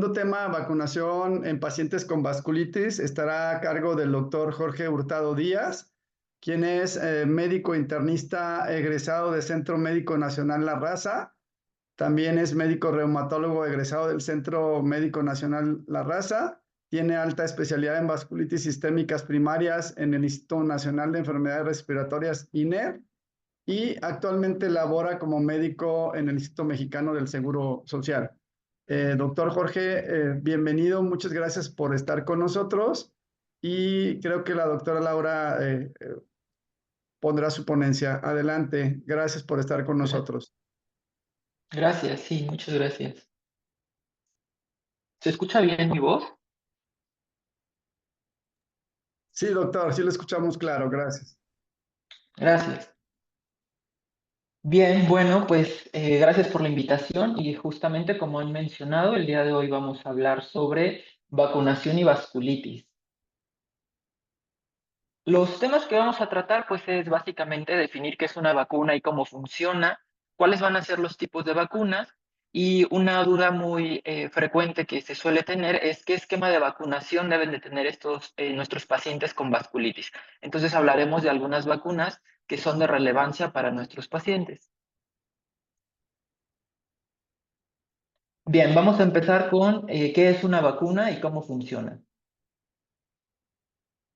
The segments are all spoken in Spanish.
segundo tema, vacunación en pacientes con vasculitis, estará a cargo del doctor Jorge Hurtado Díaz, quien es médico internista egresado del Centro Médico Nacional La Raza. También es médico reumatólogo egresado del Centro Médico Nacional La Raza. Tiene alta especialidad en vasculitis sistémicas primarias en el Instituto Nacional de Enfermedades Respiratorias, INER, y actualmente labora como médico en el Instituto Mexicano del Seguro Social. Doctor Jorge, bienvenido, muchas gracias por estar con nosotros y creo que la doctora Laura pondrá su ponencia. Adelante, gracias por estar con nosotros. Gracias, sí, muchas gracias. ¿Se escucha bien mi voz? Sí, doctor, sí lo escuchamos claro, gracias. Gracias. Bien, bueno, pues gracias por la invitación y justamente como han mencionado, el día de hoy vamos a hablar sobre vacunación y vasculitis. Los temas que vamos a tratar, pues es básicamente definir qué es una vacuna y cómo funciona, cuáles van a ser los tipos de vacunas y una duda muy frecuente que se suele tener es qué esquema de vacunación deben de tener nuestros pacientes con vasculitis. Entonces hablaremos de algunas vacunas que son de relevancia para nuestros pacientes. Bien, vamos a empezar con qué es una vacuna y cómo funciona.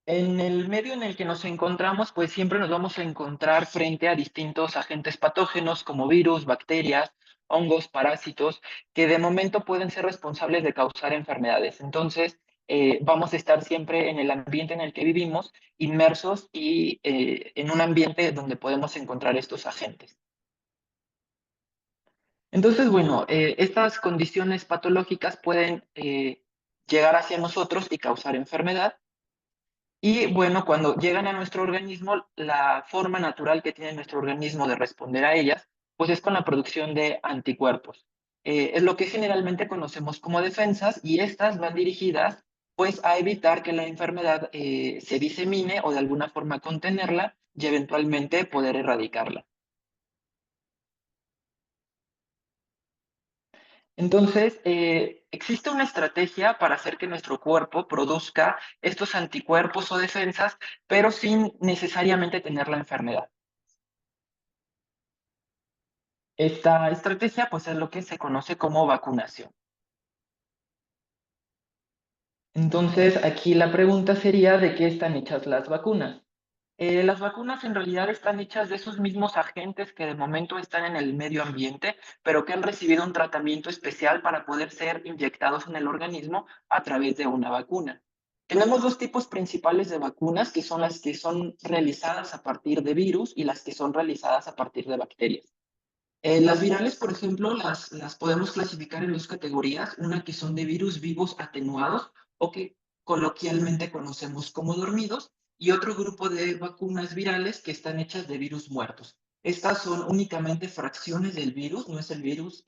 En el medio en el que nos encontramos, pues siempre nos vamos a encontrar frente a distintos agentes patógenos como virus, bacterias, hongos, parásitos, que de momento pueden ser responsables de causar enfermedades. Entonces, vamos a estar siempre en el ambiente en el que vivimos, inmersos y en un ambiente donde podemos encontrar estos agentes. Entonces, bueno, estas condiciones patológicas pueden llegar hacia nosotros y causar enfermedad. Y bueno, cuando llegan a nuestro organismo, la forma natural que tiene nuestro organismo de responder a ellas, pues es con la producción de anticuerpos. Es lo que generalmente conocemos como defensas y estas van dirigidas pues a evitar que la enfermedad se disemine o de alguna forma contenerla y eventualmente poder erradicarla. Entonces, existe una estrategia para hacer que nuestro cuerpo produzca estos anticuerpos o defensas, pero sin necesariamente tener la enfermedad. Esta estrategia, pues, es lo que se conoce como vacunación. Entonces, aquí la pregunta sería, ¿de qué están hechas las vacunas? Las vacunas en realidad están hechas de esos mismos agentes que de momento están en el medio ambiente, pero que han recibido un tratamiento especial para poder ser inyectados en el organismo a través de una vacuna. Tenemos dos tipos principales de vacunas, que son las que son realizadas a partir de virus y las que son realizadas a partir de bacterias. Las virales, por ejemplo, las podemos clasificar en dos categorías, una que son de virus vivos atenuados o que coloquialmente conocemos como dormidos, y otro grupo de vacunas virales que están hechas de virus muertos. Estas son únicamente fracciones del virus, no es el virus,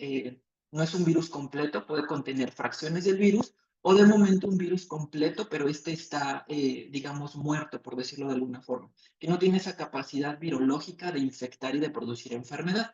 no es un virus completo, puede contener fracciones del virus, o de momento un virus completo, pero este está, digamos, muerto, por decirlo de alguna forma, que no tiene esa capacidad virológica de infectar y de producir enfermedad.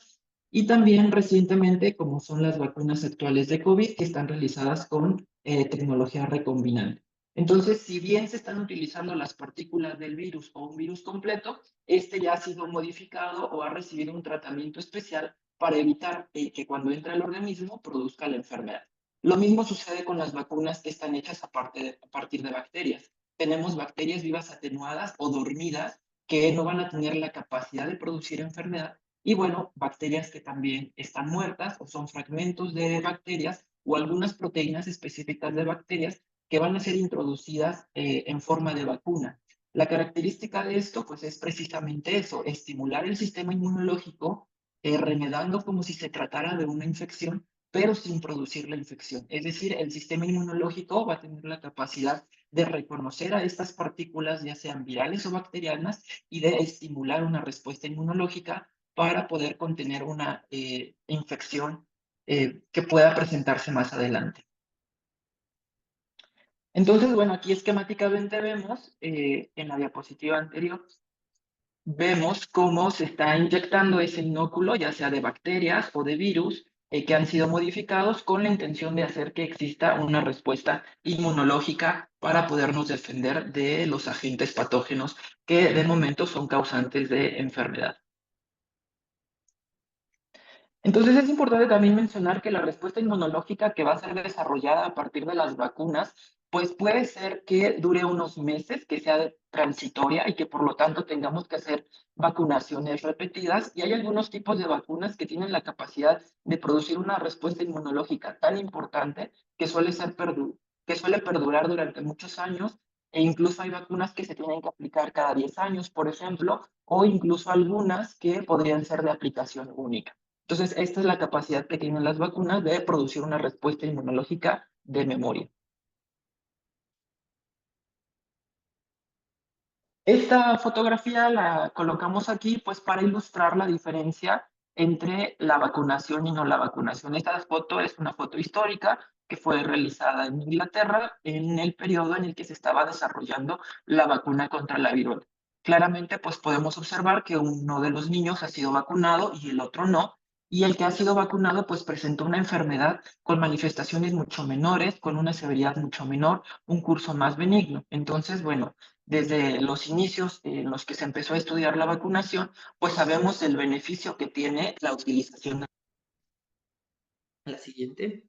Y también recientemente, como son las vacunas actuales de COVID, que están realizadas con tecnología recombinante. Entonces, si bien se están utilizando las partículas del virus o un virus completo, este ya ha sido modificado o ha recibido un tratamiento especial para evitar que cuando entra al organismo produzca la enfermedad. Lo mismo sucede con las vacunas que están hechas a partir de bacterias. Tenemos bacterias vivas atenuadas o dormidas que no van a tener la capacidad de producir enfermedad y bueno, bacterias que también están muertas o son fragmentos de bacterias o algunas proteínas específicas de bacterias que van a ser introducidas en forma de vacuna. La característica de esto, pues, es precisamente eso, estimular el sistema inmunológico, remedando como si se tratara de una infección, pero sin producir la infección. Es decir, el sistema inmunológico va a tener la capacidad de reconocer a estas partículas, ya sean virales o bacterianas, y de estimular una respuesta inmunológica para poder contener una infección que pueda presentarse más adelante. Entonces, bueno, aquí esquemáticamente vemos, en la diapositiva anterior, vemos cómo se está inyectando ese inóculo, ya sea de bacterias o de virus, que han sido modificados con la intención de hacer que exista una respuesta inmunológica para podernos defender de los agentes patógenos que de momento son causantes de enfermedad. Entonces es importante también mencionar que la respuesta inmunológica que va a ser desarrollada a partir de las vacunas, pues puede ser que dure unos meses, que sea transitoria y que por lo tanto tengamos que hacer vacunaciones repetidas. Y hay algunos tipos de vacunas que tienen la capacidad de producir una respuesta inmunológica tan importante que que suele perdurar durante muchos años. E incluso hay vacunas que se tienen que aplicar cada 10 años, por ejemplo, o incluso algunas que podrían ser de aplicación única. Entonces, esta es la capacidad que tienen las vacunas de producir una respuesta inmunológica de memoria. Esta fotografía la colocamos aquí pues para ilustrar la diferencia entre la vacunación y no la vacunación. Esta foto es una foto histórica que fue realizada en Inglaterra en el periodo en el que se estaba desarrollando la vacuna contra la viruela. Claramente pues podemos observar que uno de los niños ha sido vacunado y el otro no, y el que ha sido vacunado pues presentó una enfermedad con manifestaciones mucho menores, con una severidad mucho menor, un curso más benigno. Entonces, bueno, desde los inicios en los que se empezó a estudiar la vacunación, pues sabemos el beneficio que tiene la utilización. La siguiente.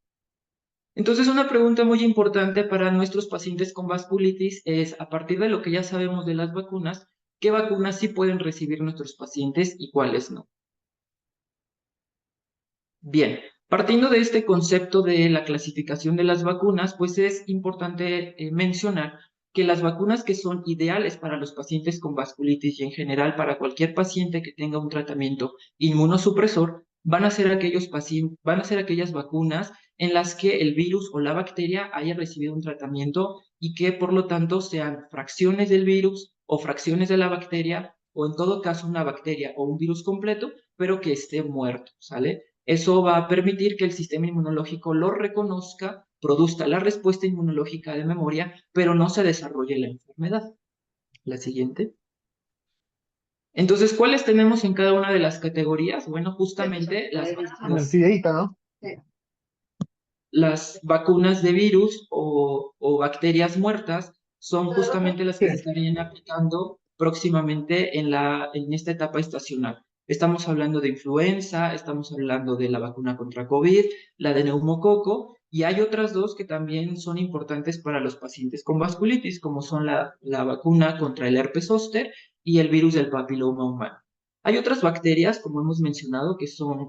Entonces, una pregunta muy importante para nuestros pacientes con vasculitis es, a partir de lo que ya sabemos de las vacunas, ¿qué vacunas sí pueden recibir nuestros pacientes y cuáles no? Bien, partiendo de este concepto de la clasificación de las vacunas, pues es importante mencionar que las vacunas que son ideales para los pacientes con vasculitis y en general para cualquier paciente que tenga un tratamiento inmunosupresor, van a ser aquellas vacunas en las que el virus o la bacteria haya recibido un tratamiento y que por lo tanto sean fracciones del virus o fracciones de la bacteria o en todo caso una bacteria o un virus completo, pero que esté muerto, ¿sale? Eso va a permitir que el sistema inmunológico lo reconozca, produzca la respuesta inmunológica de memoria, pero no se desarrolle la enfermedad. La siguiente. Entonces, ¿cuáles tenemos en cada una de las categorías? Bueno, justamente las vacunas de virus o bacterias muertas son justamente las que se estarían aplicando próximamente en esta etapa estacional. Estamos hablando de influenza, estamos hablando de la vacuna contra COVID, la de neumococo, y hay otras dos que también son importantes para los pacientes con vasculitis, como son la vacuna contra el herpes zóster y el virus del papiloma humano. Hay otras bacterias, como hemos mencionado,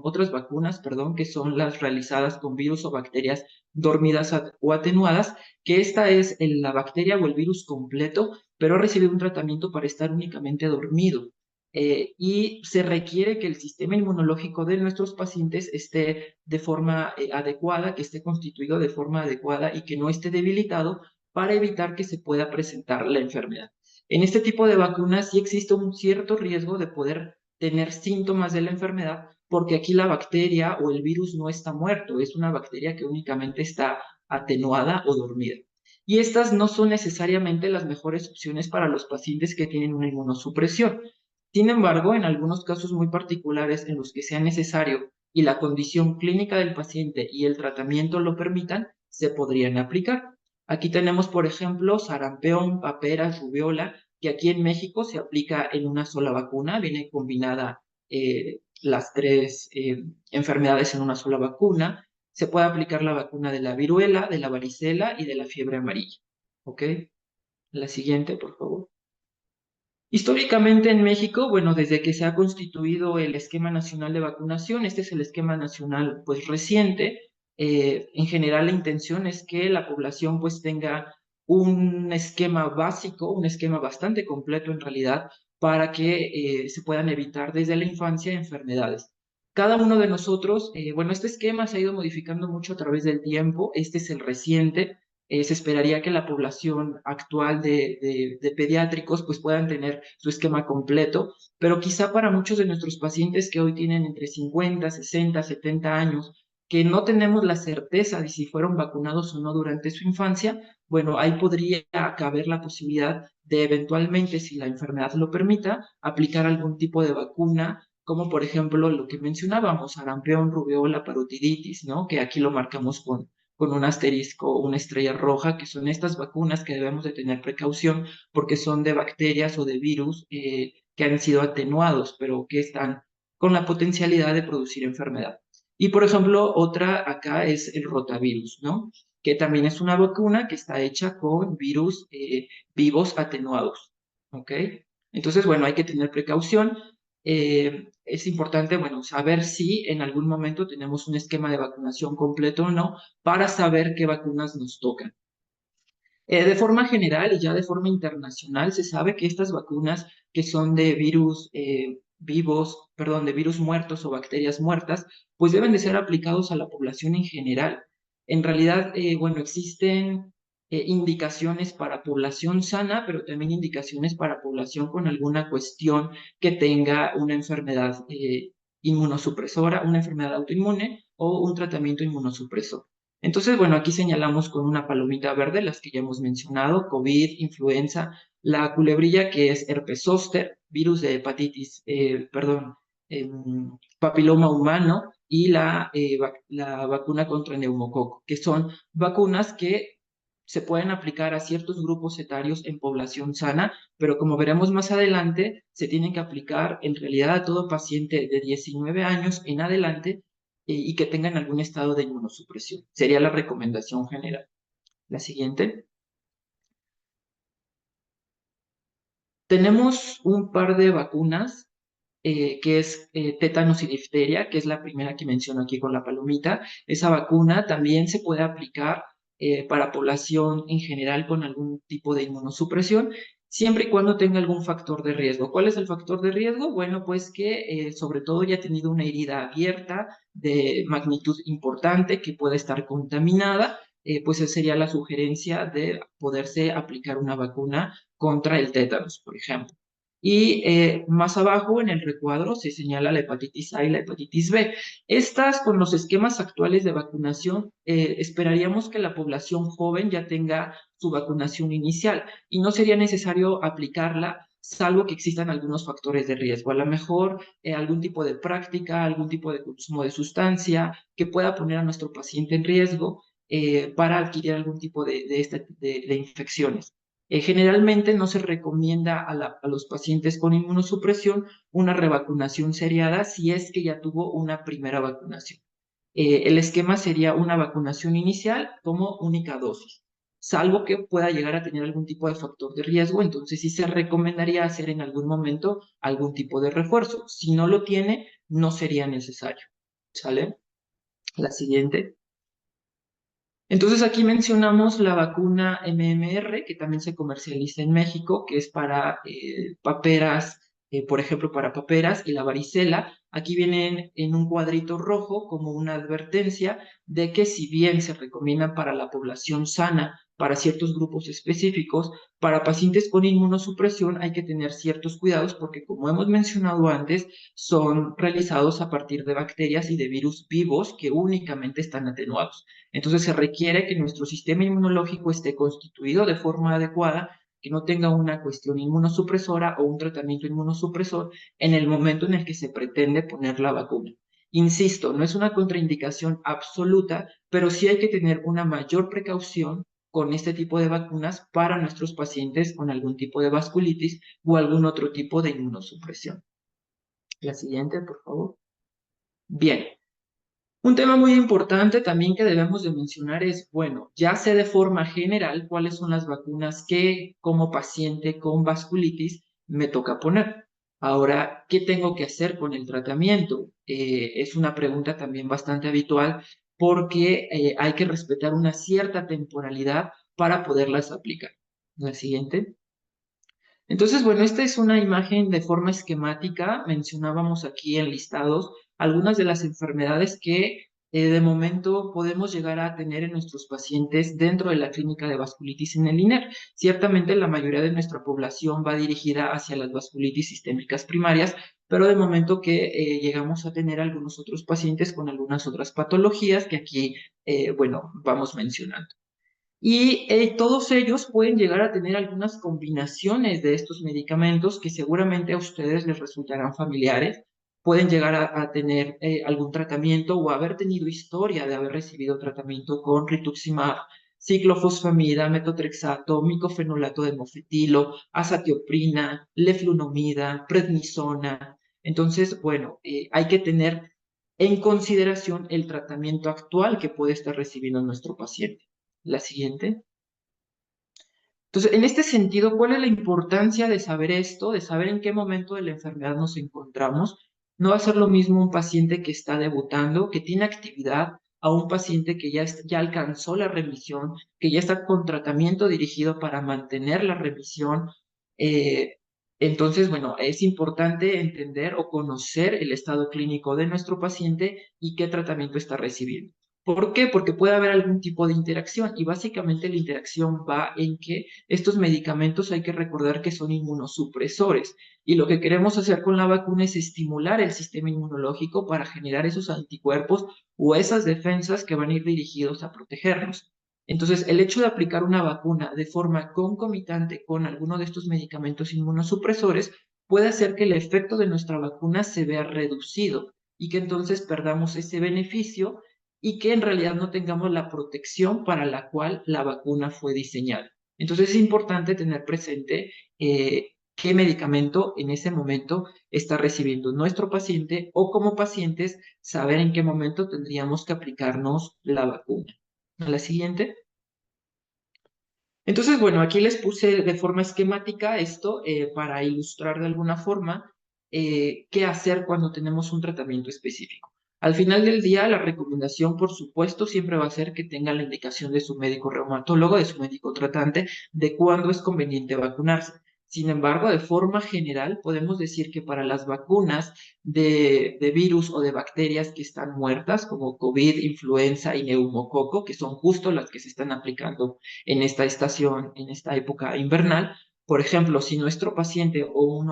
otras vacunas, perdón, que son las realizadas con virus o bacterias dormidas o atenuadas, que esta es la bacteria o el virus completo, pero ha recibido un tratamiento para estar únicamente dormido. Y se requiere que el sistema inmunológico de nuestros pacientes esté de forma adecuada, que esté constituido de forma adecuada y que no esté debilitado para evitar que se pueda presentar la enfermedad. En este tipo de vacunas sí existe un cierto riesgo de poder tener síntomas de la enfermedad, porque aquí la bacteria o el virus no está muerto, es una bacteria que únicamente está atenuada o dormida. Y estas no son necesariamente las mejores opciones para los pacientes que tienen una inmunosupresión. Sin embargo, en algunos casos muy particulares en los que sea necesario y la condición clínica del paciente y el tratamiento lo permitan, se podrían aplicar. Aquí tenemos, por ejemplo, sarampión, paperas, rubiola, que aquí en México se aplica en una sola vacuna, viene combinada las tres enfermedades en una sola vacuna. Se puede aplicar la vacuna de la viruela, de la varicela y de la fiebre amarilla. ¿Ok? La siguiente, por favor. Históricamente en México, bueno, desde que se ha constituido el Esquema Nacional de Vacunación, este es el esquema nacional pues reciente, en general la intención es que la población pues tenga un esquema básico, un esquema bastante completo en realidad, para que se puedan evitar desde la infancia enfermedades. Cada uno de nosotros, bueno, este esquema se ha ido modificando mucho a través del tiempo, este es el reciente, se esperaría que la población actual de pediátricos pues puedan tener su esquema completo, pero quizá para muchos de nuestros pacientes que hoy tienen entre 50, 60, 70 años, que no tenemos la certeza de si fueron vacunados o no durante su infancia, bueno, ahí podría caber la posibilidad de eventualmente, si la enfermedad lo permita, aplicar algún tipo de vacuna como por ejemplo lo que mencionábamos, sarampión, rubiola, parotiditis, ¿no? Que aquí lo marcamos con un asterisco o una estrella roja, que son estas vacunas que debemos de tener precaución porque son de bacterias o de virus que han sido atenuados, pero que están con la potencialidad de producir enfermedad. Y por ejemplo, otra acá es el rotavirus, ¿no? Que también es una vacuna que está hecha con virus vivos atenuados, ¿ok? Entonces, bueno, hay que tener precaución. Es importante, bueno, saber si en algún momento tenemos un esquema de vacunación completo o no para saber qué vacunas nos tocan. De forma general y ya de forma internacional, se sabe que estas vacunas que son de virus vivos, perdón, de virus muertos o bacterias muertas, pues deben de ser aplicados a la población en general. En realidad, bueno, existen indicaciones para población sana, pero también indicaciones para población con alguna cuestión que tenga una enfermedad inmunosupresora, una enfermedad autoinmune o un tratamiento inmunosupresor. Entonces, bueno, aquí señalamos con una palomita verde las que ya hemos mencionado: COVID, influenza, la culebrilla que es herpes zóster, virus de hepatitis, perdón, papiloma humano y la vacuna contra neumococo, que son vacunas que se pueden aplicar a ciertos grupos etarios en población sana, pero como veremos más adelante, se tienen que aplicar en realidad a todo paciente de 19 años en adelante y que tengan algún estado de inmunosupresión. Sería la recomendación general. La siguiente. Tenemos un par de vacunas, que es tétanos y difteria, que es la primera que menciono aquí con la palomita. Esa vacuna también se puede aplicar para población en general con algún tipo de inmunosupresión, siempre y cuando tenga algún factor de riesgo. ¿Cuál es el factor de riesgo? Bueno, pues que sobre todo ya ha tenido una herida abierta de magnitud importante que puede estar contaminada, pues esa sería la sugerencia de poderse aplicar una vacuna contra el tétanos, por ejemplo. Y más abajo en el recuadro se señala la hepatitis A y la hepatitis B. Estas, con los esquemas actuales de vacunación, esperaríamos que la población joven ya tenga su vacunación inicial y no sería necesario aplicarla, salvo que existan algunos factores de riesgo. A lo mejor algún tipo de práctica, algún tipo de consumo de sustancia que pueda poner a nuestro paciente en riesgo para adquirir algún tipo de infecciones. Generalmente no se recomienda a los pacientes con inmunosupresión una revacunación seriada si es que ya tuvo una primera vacunación. El esquema sería una vacunación inicial como única dosis, salvo que pueda llegar a tener algún tipo de factor de riesgo, entonces sí se recomendaría hacer en algún momento algún tipo de refuerzo. Si no lo tiene, no sería necesario. ¿Sale? La siguiente. Entonces aquí mencionamos la vacuna MMR, que también se comercializa en México, que es para paperas, por ejemplo, para paperas y la varicela. Aquí vienen en un cuadrito rojo como una advertencia de que si bien se recomienda para la población sana, para ciertos grupos específicos, para pacientes con inmunosupresión hay que tener ciertos cuidados porque, como hemos mencionado antes, son realizados a partir de bacterias y de virus vivos que únicamente están atenuados. Entonces se requiere que nuestro sistema inmunológico esté constituido de forma adecuada, que no tenga una cuestión inmunosupresora o un tratamiento inmunosupresor en el momento en el que se pretende poner la vacuna. Insisto, no es una contraindicación absoluta, pero sí hay que tener una mayor precaución con este tipo de vacunas para nuestros pacientes con algún tipo de vasculitis o algún otro tipo de inmunosupresión. La siguiente, por favor. Bien, un tema muy importante también que debemos de mencionar es, bueno, ya sé de forma general cuáles son las vacunas que como paciente con vasculitis me toca poner. Ahora, ¿qué tengo que hacer con el tratamiento? Es una pregunta también bastante habitual porque hay que respetar una cierta temporalidad para poderlas aplicar. La siguiente. Entonces, bueno, esta es una imagen de forma esquemática. Mencionábamos aquí en listados algunas de las enfermedades que de momento podemos llegar a tener en nuestros pacientes dentro de la clínica de vasculitis en el INER. Ciertamente la mayoría de nuestra población va dirigida hacia las vasculitis sistémicas primarias, pero de momento que llegamos a tener algunos otros pacientes con algunas otras patologías que aquí, bueno, vamos mencionando. Y todos ellos pueden llegar a tener algunas combinaciones de estos medicamentos que seguramente a ustedes les resultarán familiares. pueden llegar a tener algún tratamiento o haber tenido historia de haber recibido tratamiento con rituximab, ciclofosfamida, metotrexato, micofenolato de mofetilo, azatioprina, leflunomida, prednisona. Entonces, bueno, hay que tener en consideración el tratamiento actual que puede estar recibiendo nuestro paciente. La siguiente. Entonces, en este sentido, ¿cuál es la importancia de saber esto, de saber en qué momento de la enfermedad nos encontramos? No va a ser lo mismo un paciente que está debutando, que tiene actividad, a un paciente que ya alcanzó la remisión, que ya está con tratamiento dirigido para mantener la remisión. Eh, entonces, bueno, es importante entender o conocer el estado clínico de nuestro paciente y qué tratamiento está recibiendo. ¿Por qué? Porque puede haber algún tipo de interacción y básicamente la interacción va en que estos medicamentos hay que recordar que son inmunosupresores y lo que queremos hacer con la vacuna es estimular el sistema inmunológico para generar esos anticuerpos o esas defensas que van a ir dirigidos a protegernos. Entonces, el hecho de aplicar una vacuna de forma concomitante con alguno de estos medicamentos inmunosupresores puede hacer que el efecto de nuestra vacuna se vea reducido y que entonces perdamos ese beneficio y que en realidad no tengamos la protección para la cual la vacuna fue diseñada. Entonces es importante tener presente qué medicamento en ese momento está recibiendo nuestro paciente o como pacientes saber en qué momento tendríamos que aplicarnos la vacuna. A la siguiente. Entonces, bueno, aquí les puse de forma esquemática esto para ilustrar de alguna forma qué hacer cuando tenemos un tratamiento específico. Al final del día, la recomendación, por supuesto, siempre va a ser que tenga la indicación de su médico reumatólogo, de su médico tratante, de cuándo es conveniente vacunarse. Sin embargo, de forma general, podemos decir que para las vacunas de virus o de bacterias que están muertas, como COVID, influenza y neumococo, que son justo las que se están aplicando en esta estación, en esta época invernal. Por ejemplo, si nuestro paciente o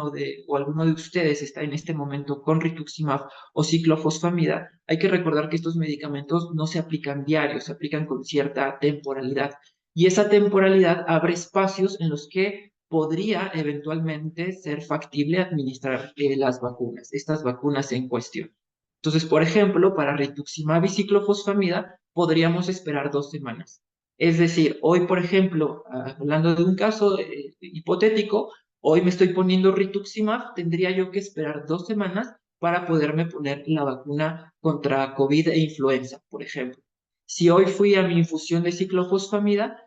alguno de ustedes está en este momento con rituximab o ciclofosfamida, hay que recordar que estos medicamentos no se aplican diarios, se aplican con cierta temporalidad. Y esa temporalidad abre espacios en los que podría eventualmente ser factible administrar las vacunas, estas vacunas en cuestión. Entonces, por ejemplo, para rituximab y ciclofosfamida podríamos esperar 2 semanas. Es decir, hoy, por ejemplo, hablando de un caso hipotético, hoy me estoy poniendo rituximab, tendría yo que esperar 2 semanas para poderme poner la vacuna contra COVID e influenza, por ejemplo. Si hoy fui a mi infusión de ciclofosfamida,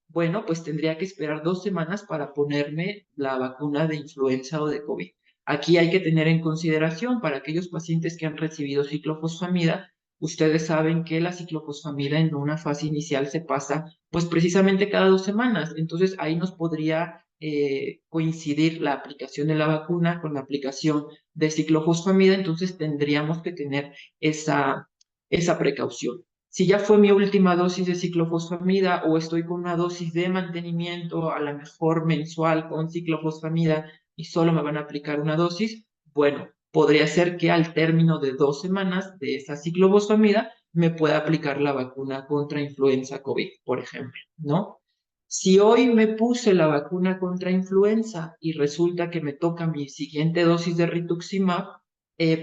bueno, pues tendría que esperar 2 semanas para ponerme la vacuna de influenza o de COVID. Aquí hay que tener en consideración para aquellos pacientes que han recibido ciclofosfamida. Ustedes saben que la ciclofosfamida en una fase inicial se pasa pues precisamente cada 2 semanas. Entonces ahí nos podría coincidir la aplicación de la vacuna con la aplicación de ciclofosfamida. Entonces tendríamos que tener esa precaución. Si ya fue mi última dosis de ciclofosfamida o estoy con una dosis de mantenimiento, a lo mejor mensual con ciclofosfamida y solo me van a aplicar una dosis, bueno, podría ser que al término de 2 semanas de esa ciclofosfamida me pueda aplicar la vacuna contra influenza COVID, por ejemplo, ¿no? Si hoy me puse la vacuna contra influenza y resulta que me toca mi siguiente dosis de rituximab,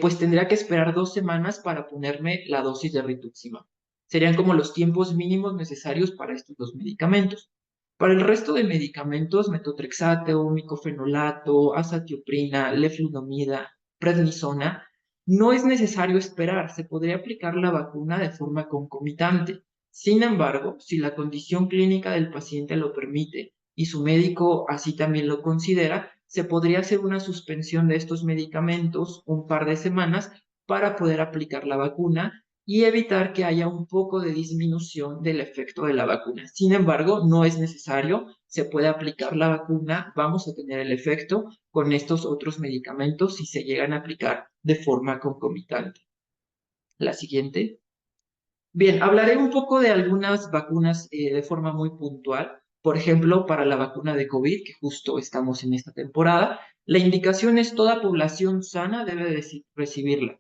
pues tendría que esperar 2 semanas para ponerme la dosis de rituximab. Serían como los tiempos mínimos necesarios para estos dos medicamentos. Para el resto de medicamentos, metotrexato, micofenolato, azatioprina, leflunomida, prednisona, no es necesario esperar, se podría aplicar la vacuna de forma concomitante. Sin embargo, si la condición clínica del paciente lo permite y su médico así también lo considera, se podría hacer una suspensión de estos medicamentos un par de semanas para poder aplicar la vacuna y evitar que haya un poco de disminución del efecto de la vacuna. Sin embargo, no es necesario, se puede aplicar la vacuna, vamos a tener el efecto con estos otros medicamentos si se llegan a aplicar de forma concomitante. La siguiente. Bien, hablaré un poco de algunas vacunas de forma muy puntual. Por ejemplo, para la vacuna de COVID, que justo estamos en esta temporada, la indicación es toda población sana debe recibirla.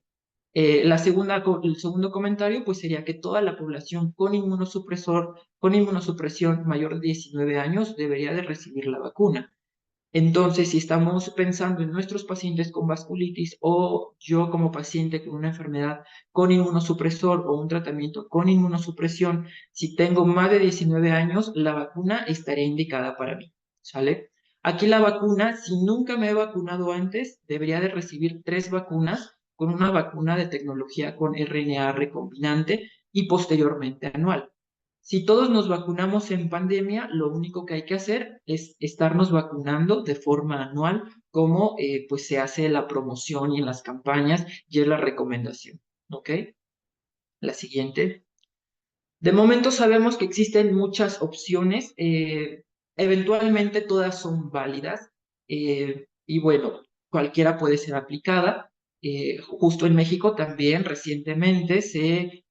El segundo comentario, pues sería que toda la población con inmunosupresión mayor de 19 años debería de recibir la vacuna. Entonces, si estamos pensando en nuestros pacientes con vasculitis o yo como paciente con una enfermedad con inmunosupresor o un tratamiento con inmunosupresión, si tengo más de 19 años, la vacuna estaría indicada para mí, ¿sale? Aquí la vacuna, si nunca me he vacunado antes, debería de recibir 3 vacunas con una vacuna de tecnología con RNA recombinante y posteriormente anual. Si todos nos vacunamos en pandemia, lo único que hay que hacer es estarnos vacunando de forma anual, como pues se hace la promoción y en las campañas y es la recomendación. ¿Ok? La siguiente. De momento sabemos que existen muchas opciones, eventualmente todas son válidas y bueno, cualquiera puede ser aplicada. Justo en México también recientemente se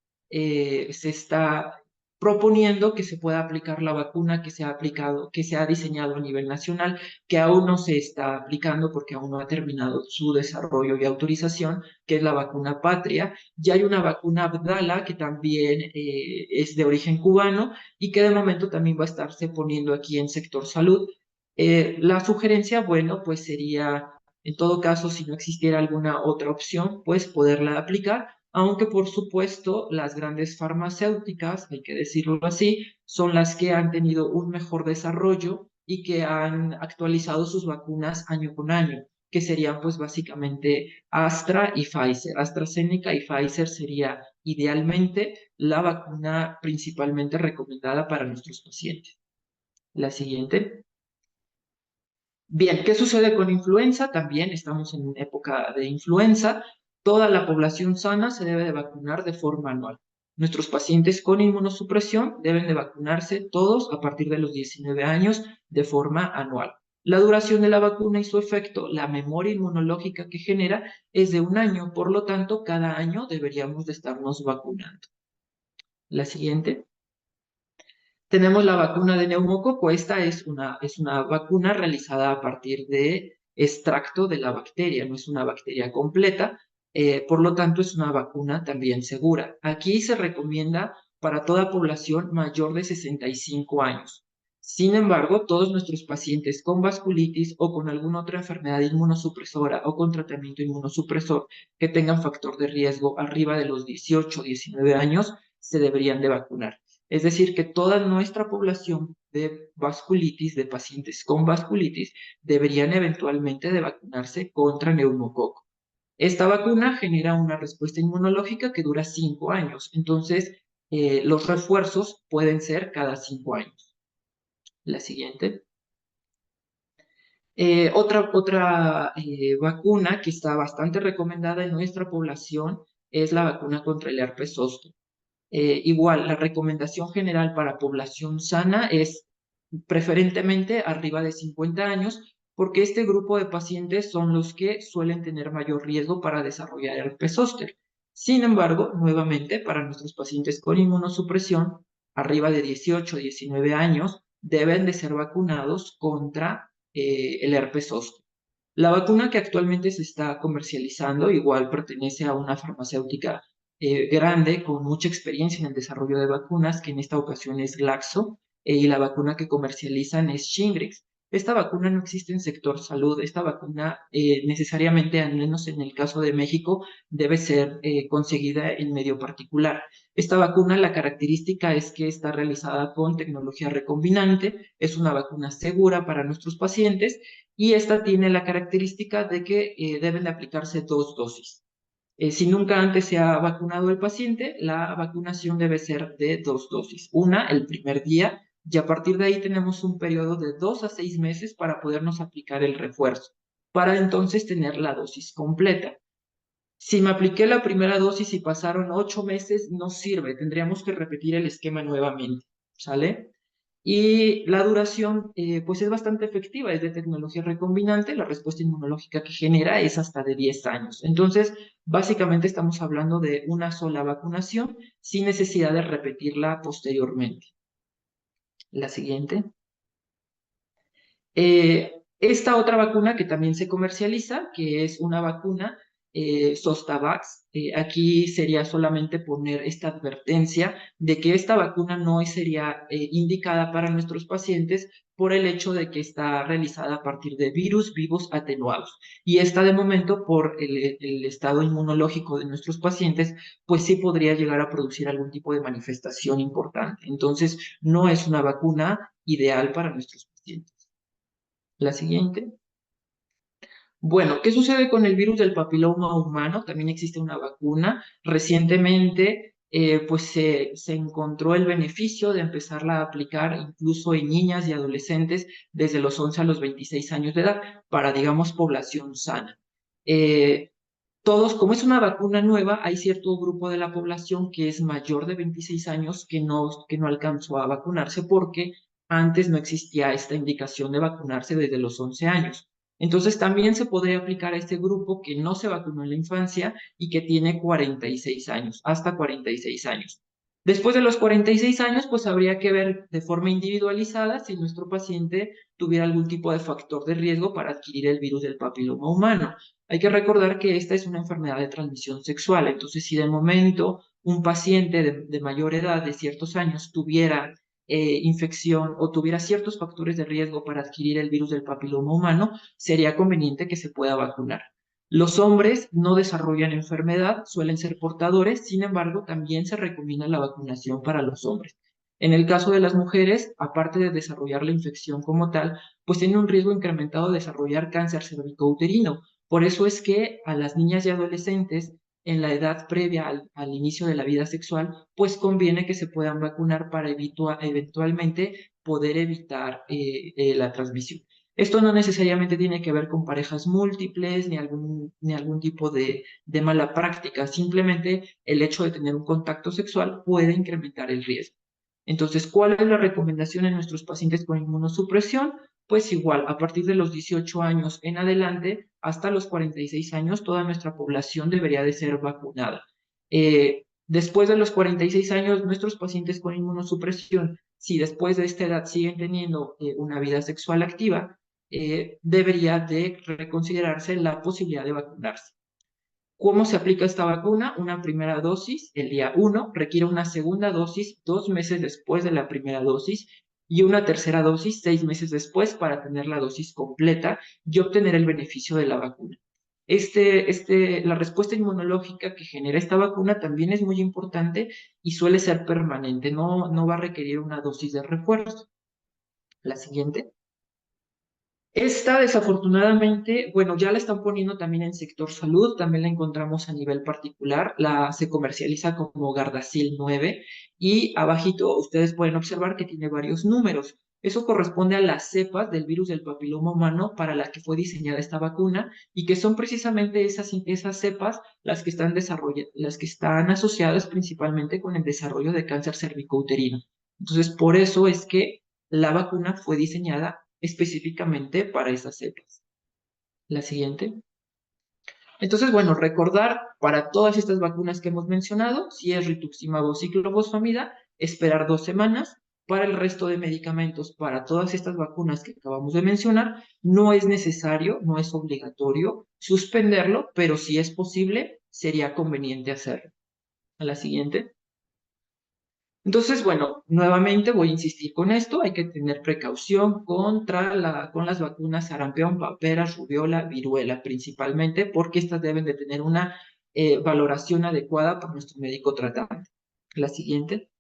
está proponiendo que se pueda aplicar la vacuna que se ha aplicado, que se ha diseñado a nivel nacional, que aún no se está aplicando porque aún no ha terminado su desarrollo y autorización, que es la vacuna Patria. Ya hay una vacuna Abdala que también es de origen cubano y que de momento también va a estarse poniendo aquí en sector salud. La sugerencia, bueno, pues sería, en todo caso, si no existiera alguna otra opción, pues poderla aplicar, aunque por supuesto las grandes farmacéuticas, hay que decirlo así, son las que han tenido un mejor desarrollo y que han actualizado sus vacunas año con año, que serían pues básicamente Astra y Pfizer. AstraZeneca y Pfizer sería idealmente la vacuna principalmente recomendada para nuestros pacientes. La siguiente. Bien, ¿qué sucede con influenza? También estamos en época de influenza. Toda la población sana se debe de vacunar de forma anual. Nuestros pacientes con inmunosupresión deben de vacunarse todos a partir de los 19 años de forma anual. La duración de la vacuna y su efecto, la memoria inmunológica que genera, es de 1 año. Por lo tanto, cada año deberíamos de estarnos vacunando. La siguiente. Tenemos la vacuna de neumococo. Esta es una vacuna realizada a partir de extracto de la bacteria, no es una bacteria completa, por lo tanto es una vacuna también segura. Aquí se recomienda para toda población mayor de 65 años. Sin embargo, todos nuestros pacientes con vasculitis o con alguna otra enfermedad inmunosupresora o con tratamiento inmunosupresor que tengan factor de riesgo arriba de los 18 o 19 años se deberían de vacunar. Es decir, que toda nuestra población de vasculitis, de pacientes con vasculitis, deberían eventualmente de vacunarse contra neumococo. Esta vacuna genera una respuesta inmunológica que dura 5 años, entonces los refuerzos pueden ser cada 5 años. La siguiente. Otra vacuna que está bastante recomendada en nuestra población es la vacuna contra el herpes zóster. Igual, la recomendación general para población sana es preferentemente arriba de 50 años, porque este grupo de pacientes son los que suelen tener mayor riesgo para desarrollar herpes zóster. Sin embargo, nuevamente, para nuestros pacientes con inmunosupresión, arriba de 18 o 19 años, deben de ser vacunados contra el herpes zóster. La vacuna que actualmente se está comercializando igual pertenece a una farmacéutica grande con mucha experiencia en el desarrollo de vacunas, que en esta ocasión es Glaxo, y la vacuna que comercializan es Shingrix. Esta vacuna no existe en sector salud, esta vacuna necesariamente, al menos en el caso de México, debe ser conseguida en medio particular. Esta vacuna, la característica es que está realizada con tecnología recombinante, es una vacuna segura para nuestros pacientes y esta tiene la característica de que deben de aplicarse 2 dosis. Si nunca antes se ha vacunado el paciente, la vacunación debe ser de 2 dosis. Una el primer día y a partir de ahí tenemos un periodo de 2 a 6 meses para podernos aplicar el refuerzo, para entonces tener la dosis completa. Si me apliqué la primera dosis y pasaron 8 meses, no sirve, tendríamos que repetir el esquema nuevamente, ¿sale? Y la duración, pues es bastante efectiva, es de tecnología recombinante, la respuesta inmunológica que genera es hasta de 10 años. Entonces, básicamente estamos hablando de una sola vacunación sin necesidad de repetirla posteriormente. La siguiente. Esta otra vacuna que también se comercializa, que es una vacuna Zostavax, aquí sería solamente poner esta advertencia de que esta vacuna no sería indicada para nuestros pacientes por el hecho de que está realizada a partir de virus vivos atenuados. Y esta de momento, por el estado inmunológico de nuestros pacientes, pues sí podría llegar a producir algún tipo de manifestación importante. Entonces, no es una vacuna ideal para nuestros pacientes. La siguiente. Bueno, ¿qué sucede con el virus del papiloma humano? También existe una vacuna. Recientemente, pues se encontró el beneficio de empezarla a aplicar incluso en niñas y adolescentes desde los 11 a los 26 años de edad para, digamos, población sana. Todos, como es una vacuna nueva, hay cierto grupo de la población que es mayor de 26 años que no alcanzó a vacunarse porque antes no existía esta indicación de vacunarse desde los 11 años. Entonces también se podría aplicar a este grupo que no se vacunó en la infancia y que tiene 46 años, hasta 46 años. Después de los 46 años, pues habría que ver de forma individualizada si nuestro paciente tuviera algún tipo de factor de riesgo para adquirir el virus del papiloma humano. Hay que recordar que esta es una enfermedad de transmisión sexual, entonces si de momento un paciente de mayor edad, de ciertos años, tuviera infección o tuviera ciertos factores de riesgo para adquirir el virus del papiloma humano, sería conveniente que se pueda vacunar. Los hombres no desarrollan enfermedad, suelen ser portadores, sin embargo, también se recomienda la vacunación para los hombres. En el caso de las mujeres, aparte de desarrollar la infección como tal, pues tienen un riesgo incrementado de desarrollar cáncer cervicouterino. Por eso es que a las niñas y adolescentes en la edad previa al inicio de la vida sexual, pues conviene que se puedan vacunar para eventualmente poder evitar la transmisión. Esto no necesariamente tiene que ver con parejas múltiples ni algún tipo de mala práctica, simplemente el hecho de tener un contacto sexual puede incrementar el riesgo. Entonces, ¿cuál es la recomendación en nuestros pacientes con inmunosupresión? Pues igual, a partir de los 18 años en adelante, hasta los 46 años, toda nuestra población debería de ser vacunada. Después de los 46 años, nuestros pacientes con inmunosupresión, si después de esta edad siguen teniendo una vida sexual activa, debería de reconsiderarse la posibilidad de vacunarse. ¿Cómo se aplica esta vacuna? Una primera dosis el día 1, requiere una segunda dosis 2 meses después de la primera dosis y una tercera dosis 6 meses después para tener la dosis completa y obtener el beneficio de la vacuna. La respuesta inmunológica que genera esta vacuna también es muy importante y suele ser permanente, no va a requerir una dosis de refuerzo. La siguiente. Esta, desafortunadamente, bueno, ya la están poniendo también en sector salud, también la encontramos a nivel particular, se comercializa como Gardasil 9 y abajito ustedes pueden observar que tiene varios números. Eso corresponde a las cepas del virus del papiloma humano para las que fue diseñada esta vacuna y que son precisamente esas cepas las que están asociadas principalmente con el desarrollo de cáncer cervicouterino. Entonces, por eso es que la vacuna fue diseñada específicamente para esas cepas. La siguiente. Entonces, bueno, recordar para todas estas vacunas que hemos mencionado, si es rituximab o ciclofosfamida, esperar 2 semanas. Para el resto de medicamentos, para todas estas vacunas que acabamos de mencionar, no es necesario, no es obligatorio suspenderlo, pero si es posible, sería conveniente hacerlo. A la siguiente. Entonces, bueno, nuevamente voy a insistir con esto, hay que tener precaución con las vacunas sarampión, papera, rubiola, viruela, principalmente porque estas deben de tener una valoración adecuada por nuestro médico tratante. La siguiente.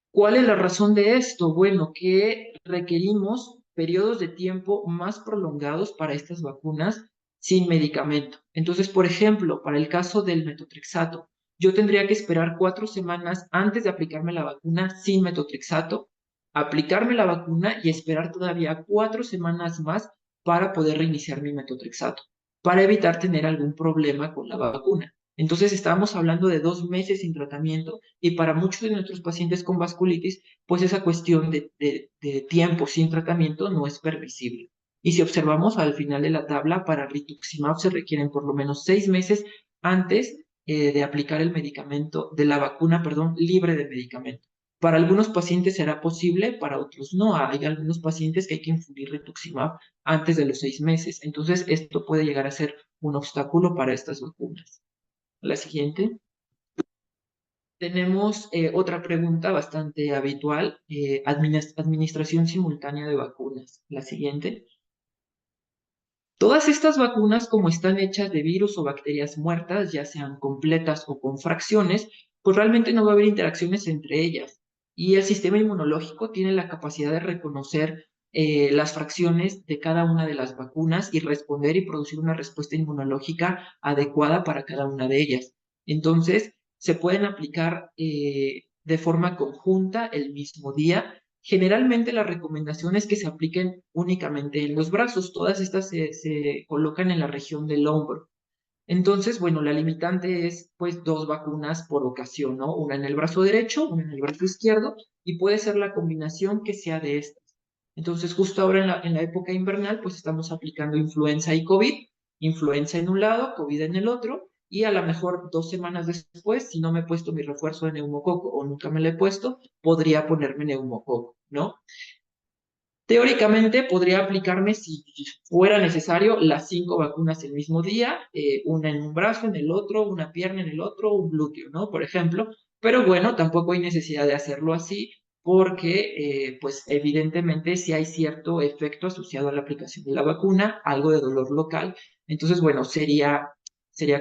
¿Cuál es la razón de esto? Bueno, que requerimos periodos de tiempo más prolongados para estas vacunas sin medicamento. Entonces, por ejemplo, para el caso del metotrexato, yo tendría que esperar 4 semanas antes de aplicarme la vacuna sin metotrexato, aplicarme la vacuna y esperar todavía 4 semanas más para poder reiniciar mi metotrexato, para evitar tener algún problema con la vacuna. Entonces, estábamos hablando de 2 meses sin tratamiento y para muchos de nuestros pacientes con vasculitis, pues esa cuestión de tiempo sin tratamiento no es permisible. Y si observamos al final de la tabla, para rituximab se requieren por lo menos 6 meses antes de aplicar el medicamento, de la vacuna, perdón, libre de medicamento. Para algunos pacientes será posible, para otros no. Hay algunos pacientes que hay que infundir rituximab antes de los 6 meses. Entonces, esto puede llegar a ser un obstáculo para estas vacunas. La siguiente. Tenemos otra pregunta bastante habitual, administración simultánea de vacunas. La siguiente. Todas estas vacunas, como están hechas de virus o bacterias muertas, ya sean completas o con fracciones, pues realmente no va a haber interacciones entre ellas. Y el sistema inmunológico tiene la capacidad de reconocer las fracciones de cada una de las vacunas y responder y producir una respuesta inmunológica adecuada para cada una de ellas. Entonces, se pueden aplicar de forma conjunta el mismo día. Generalmente la recomendación es que se apliquen únicamente en los brazos. Todas estas se colocan en la región del hombro. Entonces, bueno, la limitante es pues 2 vacunas por ocasión, ¿no? Una en el brazo derecho, una en el brazo izquierdo, y puede ser la combinación que sea de estas. Entonces, justo ahora en la época invernal, pues estamos aplicando influenza y COVID, influenza en un lado, COVID en el otro, y a lo mejor 2 semanas después, si no me he puesto mi refuerzo de neumococo o nunca me lo he puesto, podría ponerme neumococo, ¿no? Teóricamente podría aplicarme, si fuera necesario, las 5 vacunas el mismo día, una en un brazo, en el otro, una pierna en el otro, un glúteo, ¿no? Por ejemplo. Pero bueno, tampoco hay necesidad de hacerlo así porque, pues evidentemente sí hay cierto efecto asociado a la aplicación de la vacuna, algo de dolor local. Entonces, bueno, sería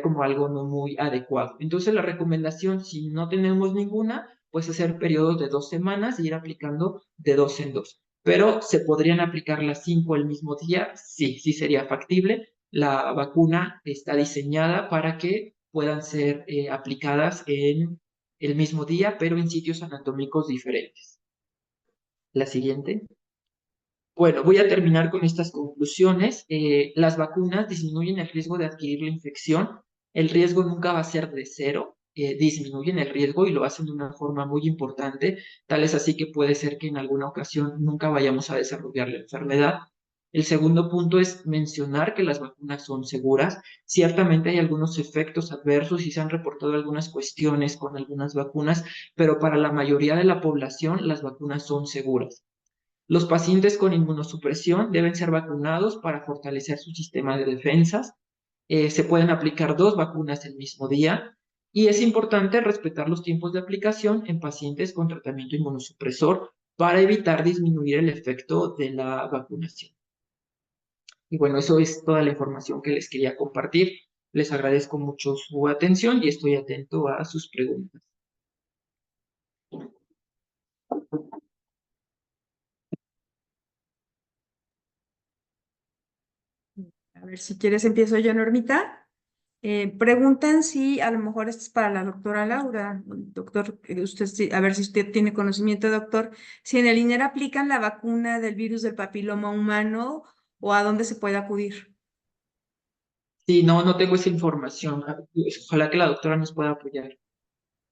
como algo no muy adecuado. Entonces, la recomendación, si no tenemos ninguna, pues hacer periodos de 2 semanas e ir aplicando de 2 en 2. Pero ¿se podrían aplicar las 5 el mismo día? Sí, sí sería factible. La vacuna está diseñada para que puedan ser aplicadas en el mismo día, pero en sitios anatómicos diferentes. La siguiente. Bueno, voy a terminar con estas conclusiones. Las vacunas disminuyen el riesgo de adquirir la infección. El riesgo nunca va a ser de cero. Disminuyen el riesgo y lo hacen de una forma muy importante. Tal es así que puede ser que en alguna ocasión nunca vayamos a desarrollar la enfermedad. El segundo punto es mencionar que las vacunas son seguras. Ciertamente hay algunos efectos adversos y se han reportado algunas cuestiones con algunas vacunas, pero para la mayoría de la población las vacunas son seguras. Los pacientes con inmunosupresión deben ser vacunados para fortalecer su sistema de defensas. Se pueden aplicar 2 vacunas el mismo día y es importante respetar los tiempos de aplicación en pacientes con tratamiento inmunosupresor para evitar disminuir el efecto de la vacunación. Y bueno, eso es toda la información que les quería compartir. Les agradezco mucho su atención y estoy atento a sus preguntas. A ver, si quieres empiezo yo, Normita. Preguntan si a lo mejor esto es para la doctora Laura. Doctor, usted, a ver si usted tiene conocimiento, doctor, si en el INER aplican la vacuna del virus del papiloma humano o a dónde se puede acudir. Sí, no, no tengo esa información. Ojalá que la doctora nos pueda apoyar.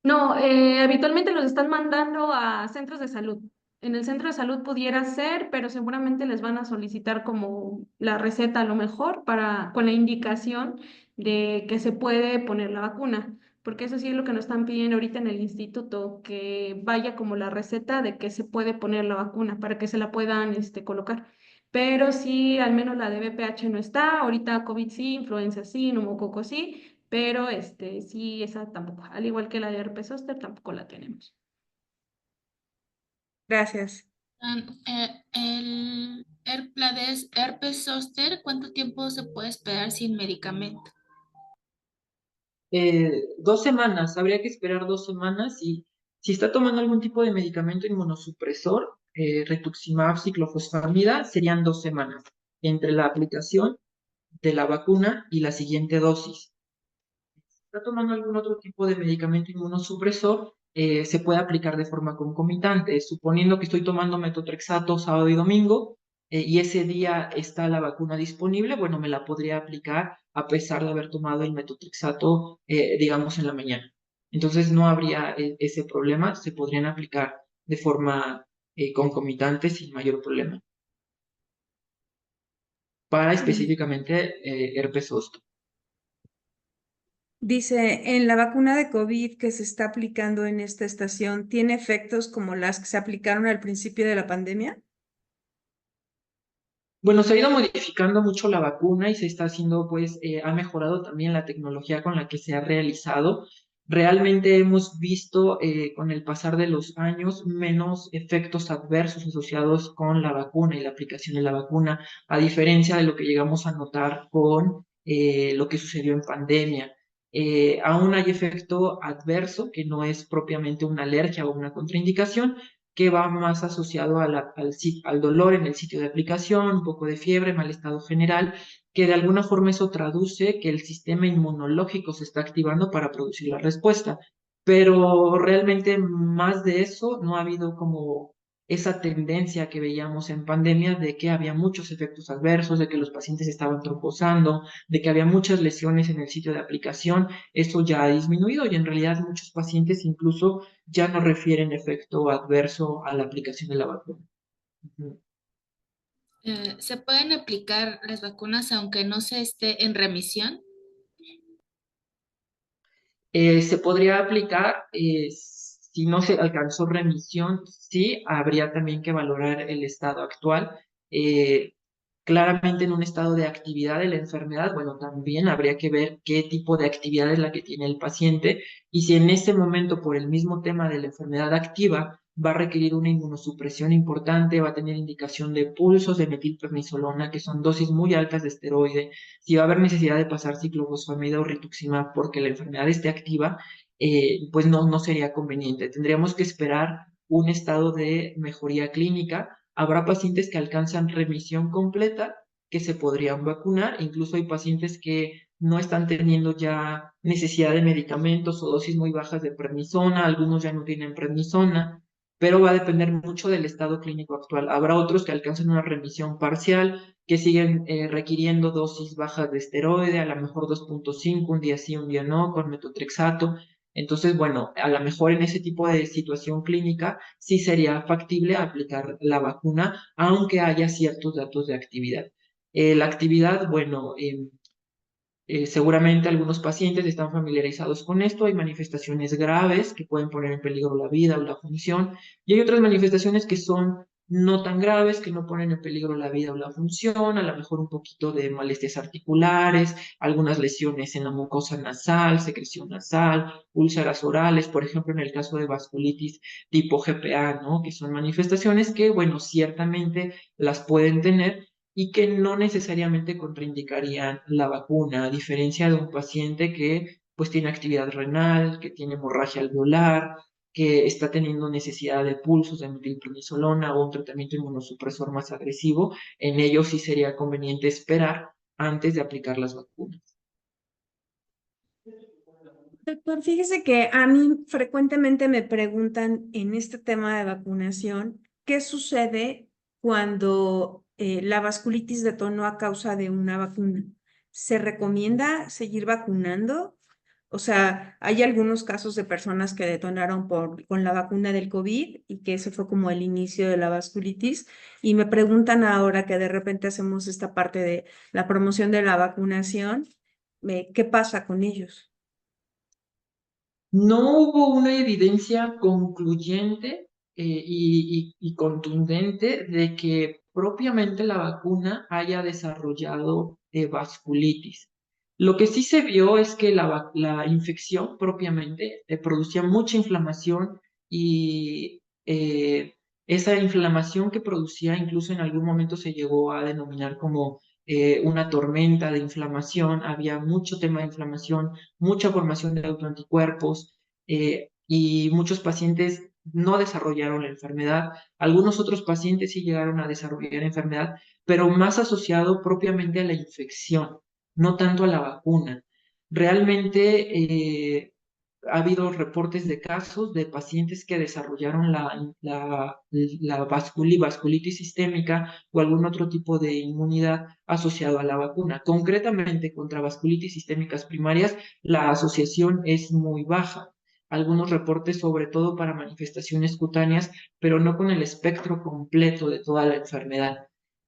No, habitualmente los están mandando a centros de salud. En el centro de salud pudiera ser, pero seguramente les van a solicitar como la receta a lo mejor para, con la indicación de que se puede poner la vacuna, porque eso sí es lo que nos están pidiendo ahorita en el instituto, que vaya como la receta de que se puede poner la vacuna para que se la puedan colocar. Pero sí, al menos la de VPH no está, ahorita COVID sí, influenza sí, neumococo sí, pero sí, esa tampoco, al igual que la de herpes zóster, tampoco la tenemos. Gracias. La de herpes zóster, ¿cuánto tiempo se puede esperar sin medicamento? 2 semanas, habría que esperar 2 semanas y si está tomando algún tipo de medicamento inmunosupresor, rituximab, ciclofosfamida, serían 2 semanas entre la aplicación de la vacuna y la siguiente dosis. Si está tomando algún otro tipo de medicamento inmunosupresor, se puede aplicar de forma concomitante, suponiendo que estoy tomando metotrexato sábado y domingo, y ese día está la vacuna disponible, bueno, me la podría aplicar a pesar de haber tomado el metotrexato, digamos, en la mañana. Entonces no habría ese problema, se podrían aplicar de forma concomitante sin mayor problema. Para específicamente herpes zóster. Dice, en la vacuna de COVID que se está aplicando en esta estación, ¿tiene efectos como las que se aplicaron al principio de la pandemia? Bueno, se ha ido modificando mucho la vacuna y se está haciendo, pues, ha mejorado también la tecnología con la que se ha realizado. Realmente hemos visto con el pasar de los años menos efectos adversos asociados con la vacuna y la aplicación de la vacuna, a diferencia de lo que llegamos a notar con lo que sucedió en pandemia. Aún hay efecto adverso que no es propiamente una alergia o una contraindicación, que va más asociado a al dolor en el sitio de aplicación, un poco de fiebre, mal estado general, que de alguna forma eso traduce que el sistema inmunológico se está activando para producir la respuesta. Pero realmente más de eso no ha habido como esa tendencia que veíamos en pandemia de que había muchos efectos adversos, de que los pacientes estaban trombosando, de que había muchas lesiones en el sitio de aplicación. Eso ya ha disminuido y en realidad muchos pacientes incluso ya no refieren efecto adverso a la aplicación de la vacuna. Ujú. ¿Se pueden aplicar las vacunas aunque no se esté en remisión? Se podría aplicar, si no se alcanzó remisión, sí, habría también que valorar el estado actual. Eh, Claramente en un estado de actividad de la enfermedad, bueno, también habría que ver qué tipo de actividad es la que tiene el paciente y si en ese momento, por el mismo tema de la enfermedad activa, va a requerir una inmunosupresión importante, va a tener indicación de pulsos de metilprednisolona, que son dosis muy altas de esteroide, si va a haber necesidad de pasar ciclofosfamida o rituximab porque la enfermedad esté activa, pues no sería conveniente. Tendríamos que esperar un estado de mejoría clínica. Habrá pacientes que alcanzan remisión completa, que se podrían vacunar, incluso hay pacientes que no están teniendo ya necesidad de medicamentos o dosis muy bajas de prednisona, algunos ya no tienen prednisona, pero va a depender mucho del estado clínico actual. Habrá otros que alcanzan una remisión parcial, que siguen requiriendo dosis bajas de esteroide, a lo mejor 2.5, un día sí, un día no, con metotrexato. Entonces, bueno, a lo mejor en ese tipo de situación clínica sí sería factible aplicar la vacuna, aunque haya ciertos datos de actividad. La actividad, bueno, seguramente algunos pacientes están familiarizados con esto. Hay manifestaciones graves que pueden poner en peligro la vida o la función, y hay otras manifestaciones que son no tan graves, que no ponen en peligro la vida o la función, a lo mejor un poquito de molestias articulares, algunas lesiones en la mucosa nasal, secreción nasal, úlceras orales, por ejemplo, en el caso de vasculitis tipo GPA, ¿no? Que son manifestaciones que, bueno, ciertamente las pueden tener y que no necesariamente contraindicarían la vacuna, a diferencia de un paciente que pues tiene actividad renal, que tiene hemorragia alveolar, que está teniendo necesidad de pulsos de metilprednisolona o un tratamiento inmunosupresor más agresivo. En ellos sí sería conveniente esperar antes de aplicar las vacunas. Doctor, fíjese que a mí frecuentemente me preguntan en este tema de vacunación, ¿qué sucede cuando la vasculitis detonó a causa de una vacuna? ¿Se recomienda seguir vacunando? O sea, hay algunos casos de personas que detonaron con la vacuna del COVID y que ese fue como el inicio de la vasculitis. Y me preguntan ahora que de repente hacemos esta parte de la promoción de la vacunación, ¿qué pasa con ellos? No hubo una evidencia concluyente y contundente de que propiamente la vacuna haya desarrollado vasculitis. Lo que sí se vio es que la infección propiamente producía mucha inflamación y esa inflamación que producía incluso en algún momento se llegó a denominar como una tormenta de inflamación. Había mucho tema de inflamación, mucha formación de autoanticuerpos, y muchos pacientes no desarrollaron la enfermedad. Algunos otros pacientes sí llegaron a desarrollar enfermedad, pero más asociado propiamente a la infección, no tanto a la vacuna. Realmente ha habido reportes de casos de pacientes que desarrollaron la vasculitis sistémica o algún otro tipo de inmunidad asociado a la vacuna. Concretamente contra vasculitis sistémicas primarias, la asociación es muy baja. Algunos reportes sobre todo para manifestaciones cutáneas, pero no con el espectro completo de toda la enfermedad.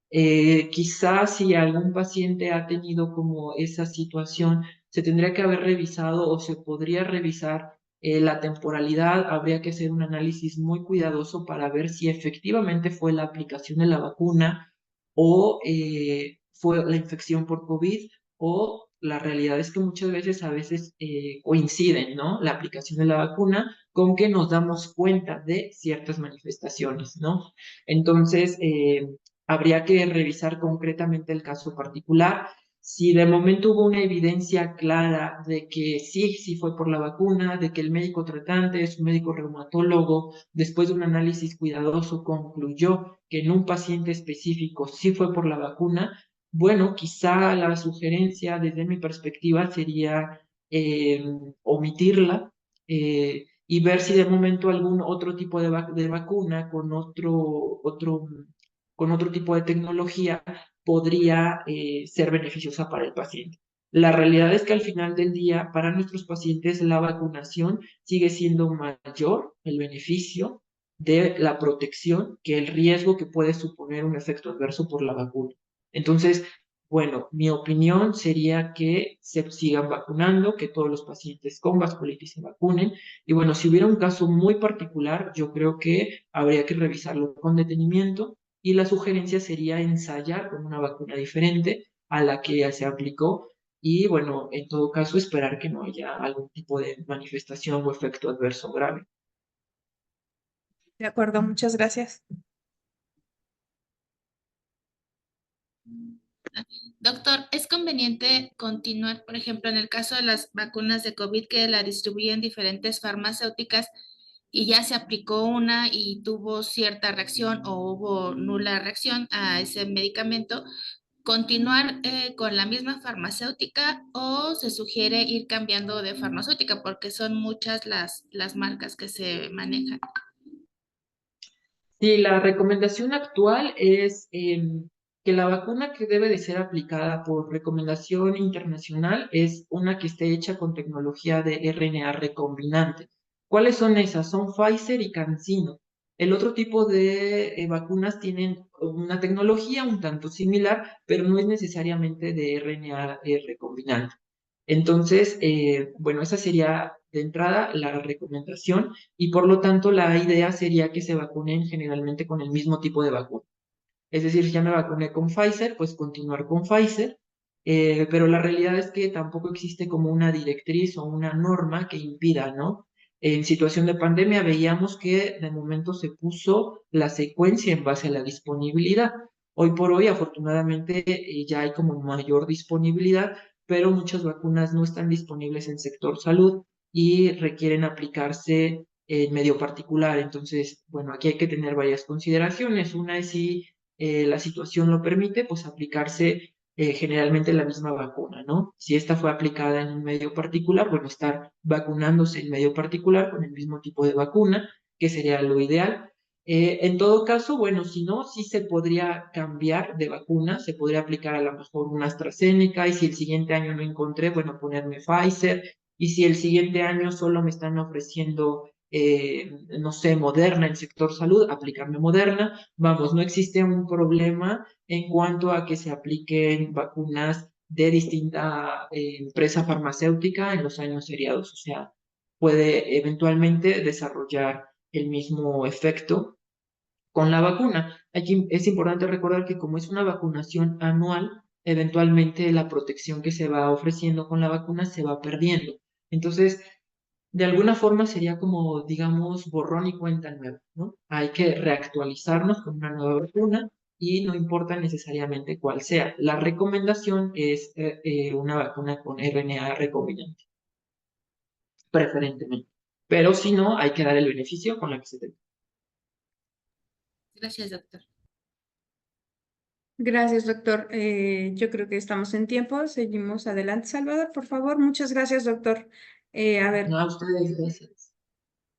Quizás si algún paciente ha tenido como esa situación, se tendría que haber revisado o se podría revisar la temporalidad. Habría que hacer un análisis muy cuidadoso para ver si efectivamente fue la aplicación de la vacuna o fue la infección por COVID o la realidad es que muchas veces a veces coinciden, ¿no? La aplicación de la vacuna con que nos damos cuenta de ciertas manifestaciones, ¿no? Entonces, habría que revisar concretamente el caso particular. Si de momento hubo una evidencia clara de que sí fue por la vacuna, de que el médico tratante es un médico reumatólogo, después de un análisis cuidadoso concluyó que en un paciente específico sí fue por la vacuna, bueno, quizá la sugerencia desde mi perspectiva sería omitirla y ver si de momento algún otro tipo de vacuna con otro tipo de tecnología podría ser beneficiosa para el paciente. La realidad es que al final del día, para nuestros pacientes, la vacunación sigue siendo mayor el beneficio de la protección que el riesgo que puede suponer un efecto adverso por la vacuna. Entonces, bueno, mi opinión sería que se sigan vacunando, que todos los pacientes con vasculitis se vacunen. Y bueno, si hubiera un caso muy particular, yo creo que habría que revisarlo con detenimiento y la sugerencia sería ensayar con una vacuna diferente a la que ya se aplicó y bueno, en todo caso esperar que no haya algún tipo de manifestación o efecto adverso grave. De acuerdo, muchas gracias. Doctor, ¿es conveniente continuar, por ejemplo, en el caso de las vacunas de COVID que la distribuyen diferentes farmacéuticas y ya se aplicó una y tuvo cierta reacción o hubo nula reacción a ese medicamento, continuar con la misma farmacéutica o se sugiere ir cambiando de farmacéutica porque son muchas las marcas que se manejan? Sí, la recomendación actual es que la vacuna que debe de ser aplicada por recomendación internacional es una que esté hecha con tecnología de RNA recombinante. ¿Cuáles son esas? Son Pfizer y CanSino. El otro tipo de vacunas tienen una tecnología un tanto similar, pero no es necesariamente de RNA recombinante. Entonces, bueno, esa sería de entrada la recomendación y por lo tanto la idea sería que se vacunen generalmente con el mismo tipo de vacuna. Es decir, si ya me vacuné con Pfizer, pues continuar con Pfizer, pero la realidad es que tampoco existe como una directriz o una norma que impida, ¿no? En situación de pandemia veíamos que de momento se puso la secuencia en base a la disponibilidad. Hoy por hoy, afortunadamente, ya hay como mayor disponibilidad, pero muchas vacunas no están disponibles en sector salud y requieren aplicarse en medio particular. Entonces, bueno, aquí hay que tener varias consideraciones. Una es si la situación lo permite, pues aplicarse generalmente la misma vacuna, ¿no? Si esta fue aplicada en un medio particular, bueno, estar vacunándose en medio particular con el mismo tipo de vacuna, que sería lo ideal. En todo caso, bueno, si no, sí se podría cambiar de vacuna, se podría aplicar a lo mejor una AstraZeneca y si el siguiente año no encontré, bueno, ponerme Pfizer y si el siguiente año solo me están ofreciendo no sé, Moderna, el sector salud, aplicarme Moderna. Vamos, no existe un problema en cuanto a que se apliquen vacunas de distinta empresa farmacéutica en los años seriados. O sea, puede eventualmente desarrollar el mismo efecto con la vacuna. Aquí es importante recordar que como es una vacunación anual, eventualmente la protección que se va ofreciendo con la vacuna se va perdiendo. Entonces, de alguna forma sería como, digamos, borrón y cuenta nueva, ¿no? Hay que reactualizarnos con una nueva vacuna y no importa necesariamente cuál sea. La recomendación es una vacuna con RNA recombinante, preferentemente. Pero si no, hay que dar el beneficio con la que se tenga. Gracias, doctor. Gracias, doctor. Yo creo que estamos en tiempo. Seguimos adelante, Salvador, por favor. Muchas gracias, doctor. A ver. No, a ustedes, gracias.